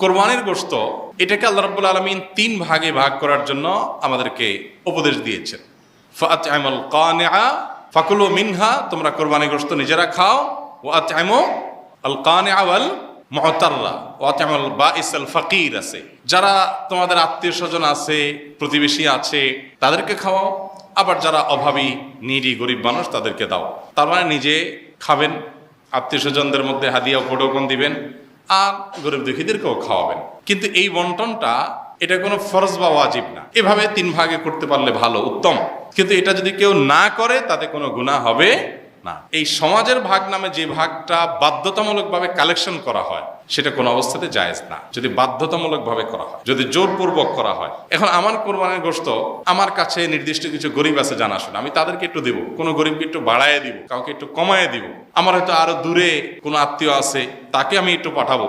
কোরবানির গোশত এটাকে আল্লাহ রাব্বুল আলামিন 3 ভাগে ভাগ করার জন্য আমাদেরকে উপদেশ দিয়েছেন। ফাআত'আমুল কানিআ ফাকুলু মিনহা, তোমরা কোরবানির গোশত নিজেরা খাও। ওয়া আত'আমু আল কানিআ ওয়াল মু'তাররা ওয়া আত'আমুল বাঈসাল ফাকির, আছে যারা তোমাদের আত্মীয়-স্বজন আছে, প্রতিবেশী আছে, তাদেরকে খাওয়াও। আবার যারা অভাবী, নিডি, গরিব মানুষ, তাদেরকে দাও। তার মানে নিজে খাবেন, আত্মীয়-স্বজনদের মধ্যে হাদিয়া উপঢৌকন দিবেন, আর গরিব দুঃখীদেরকেও খাওয়াবেন। কিন্তু এই বন্টনটা এটা কোনো ফরজ বা ওয়াজিব না। এভাবে 3 ভাগে করতে পারলে ভালো, উত্তম। কিন্তু এটা যদি কেউ না করে তাতে কোনো গুনাহ হবে না। এই সমাজের ভাগ নামে যে ভাগটা বাধ্যতামূলকভাবে কালেকশন করা হয় সেটা কোনো অবস্থাতে জায়েজ না, যদি বাধ্যতামূলকভাবে করা হয়, যদি জোরপূর্বক করা হয়। এখন আমার কোরবানির গোশত আমার কাছে নির্দিষ্ট কিছু গরিব আছে জানাশোনা, আমি তাদেরকে একটু দেবো, কোনো গরিবকে একটু বাড়ায় দিব, কাউকে একটু কমায় দিব। আমার হয়তো আরো দূরে কোনো আত্মীয় আছে, তাকে আমি একটু পাঠাবো।